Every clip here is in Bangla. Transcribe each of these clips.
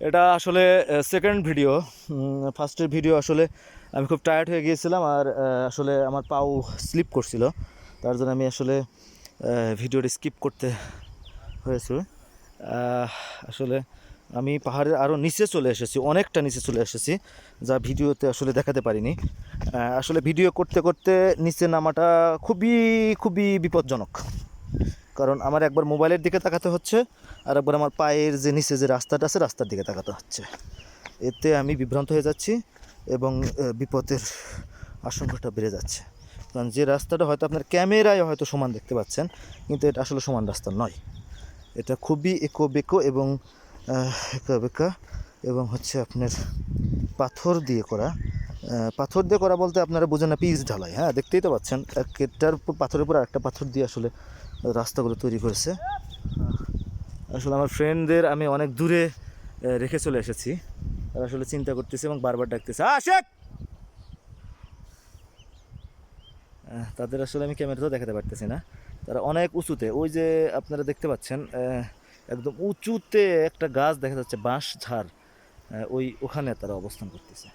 এটা আসলে সেকেন্ড ভিডিও। ফার্স্টের ভিডিও আসলে আমি খুব টায়ার্ড হয়ে গিয়েছিলাম, আর আসলে আমার পাও স্লিপ করছিল, তার জন্য আমি আসলে ভিডিওটি স্কিপ করতে হয়েছে। আসলে আমি পাহাড়ের আরও নিচে চলে এসেছি, অনেকটা নিচে চলে এসেছি, যা ভিডিওতে আসলে দেখাতে পারিনি। আসলে ভিডিও করতে করতে নিচে নামাটা খুবই খুবই বিপজ্জনক, কারণ আমার একবার মোবাইলের দিকে তাকাতে হচ্ছে, আর একবার আমার পায়ের যে নিচে যে রাস্তাটা আছে রাস্তার দিকে তাকাতে হচ্ছে। এতে আমি বিভ্রান্ত হয়ে যাচ্ছি এবং বিপদের আশঙ্কাটা বেড়ে যাচ্ছে। কারণ যে রাস্তাটা হয়তো আপনার ক্যামেরায় হয়তো সমান দেখতে পাচ্ছেন, কিন্তু এটা আসলে সমান রাস্তা নয়। এটা খুবই একো বেকো এবং একা বেকা, এবং হচ্ছে আপনার পাথর দিয়ে করা। পাথর দিয়ে করা বলতে আপনারা বুঝেন না, পিচ ঢালাই। হ্যাঁ, দেখতেই তো পাচ্ছেন, একটার পাথরের উপর একটা পাথর দিয়ে আসলে রাস্তাগুলো তৈরি করেছে। আসলে আমার ফ্রেন্ডদের আমি অনেক দূরে রেখে চলে এসেছি, তারা আসলে চিন্তা করতেছে এবং বারবার ডাকতেছে আশেক। তাদের আসলে আমি ক্যামেরাতেও দেখাতে পারতেছি না, তারা অনেক উঁচুতে, ওই যে আপনারা দেখতে পাচ্ছেন একদম উঁচুতে একটা গাছ দেখা যাচ্ছে, বাঁশ ঝাড়, ওখানে তারা অবস্থান করতেছে।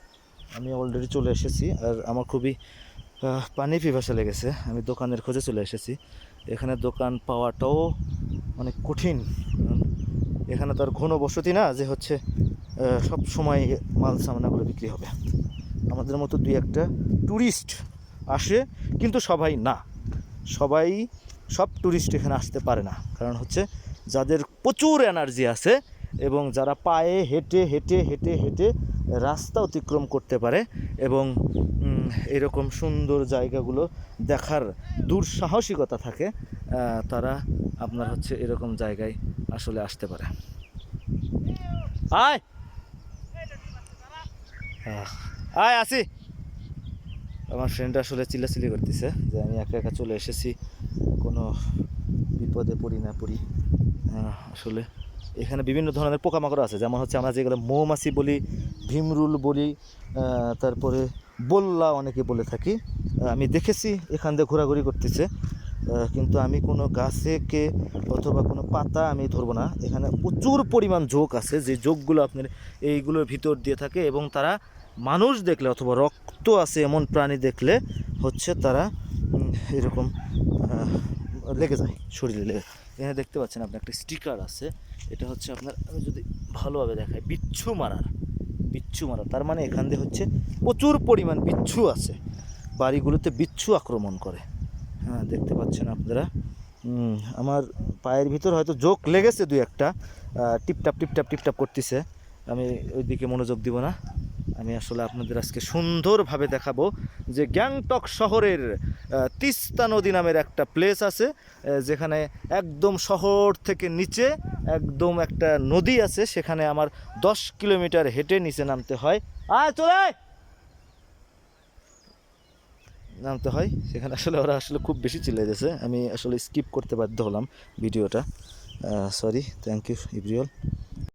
আমি অলরেডি চলে এসেছি, আর আমার খুবই পানি পিপাসা লেগেছে। আমি দোকানের খোঁজে চলে এসেছি। এখানে দোকান পাওয়াটাও অনেক কঠিন, এখানে তো আর ঘনবসতি না যে হচ্ছে সব সময় মাল সামানাগুলো বিক্রি হবে। আমাদের মতো দুই একটা ট্যুরিস্ট আসে, কিন্তু সবাই না, সব ট্যুরিস্ট এখানে আসতে পারে না। কারণ হচ্ছে যাদের প্রচুর এনার্জি আছে এবং যারা পায়ে হেঁটে হেঁটে হেঁটে হেঁটে রাস্তা অতিক্রম করতে পারে এবং এরকম সুন্দর জায়গাগুলো দেখার দুঃসাহসিকতা থাকে, তারা আপনার হচ্ছে এরকম জায়গায় আসলে আসতে পারে। আয় আয় আসি। আমার ফ্রেন্ড আসলে চিল্লাচিল্লি করতেছে যে আমি একা একা চলে এসেছি, কোনো বিপদে পড়ি না পড়ি। আসলে এখানে বিভিন্ন ধরনের পোকামাকড় আছে, যেমন হচ্ছে আমরা যেগুলো মৌমাছি বলি, ভীমরুল বলি, তারপরে বল্লা অনেকে বলে থাকি। আমি দেখেছি এখান দিয়ে ঘোরাঘুরি করতেছে, কিন্তু আমি কোনো গাছেকে অথবা কোনো পাতা আমি ধরবো না। এখানে প্রচুর পরিমাণ ঝোঁক আছে, যে ঝোঁকগুলো আপনার এইগুলোর ভিতর দিয়ে থাকে, এবং তারা মানুষ দেখলে অথবা রক্ত আছে এমন প্রাণী দেখলে হচ্ছে তারা এরকম লেগে যায়, শরীরে লেগে। এখানে দেখতে পাচ্ছেন আপনি একটা স্টিকার আছে, এটা হচ্ছে আপনার, আমি যদি ভালোভাবে দেখাই, বিচ্ছু মারার। তার মানে এখান দিয়ে হচ্ছে প্রচুর পরিমাণ বিচ্ছু আছে, বাড়িগুলোতে বিচ্ছু আক্রমণ করে। হ্যাঁ, দেখতে পাচ্ছেন আপনারা। আমার পায়ের ভিতর হয়তো জোক লেগেছে দুই একটা, টিপটাপ টিপটাপ টিপটাপ করতেছে। আমি ওই দিকে মনোযোগ দিব না। আমি আসলে আপনাদের আজকে সুন্দরভাবে দেখাবো যে গ্যাংটক শহরের তিস্তা নদী নামের একটা প্লেস আছে, যেখানে একদম শহর থেকে নিচে একদম একটা নদী আছে, সেখানে আমার 10 কিলোমিটার হেঁটে নিচে নামতে হয়। নামতে হয় সেখানে। আসলে ওরা আসলে খুব বেশি চিল্লাই দিয়েছে, আমি আসলে স্কিপ করতে বাধ্য হলাম ভিডিওটা। Sorry, thank you ইব্রিয়ল।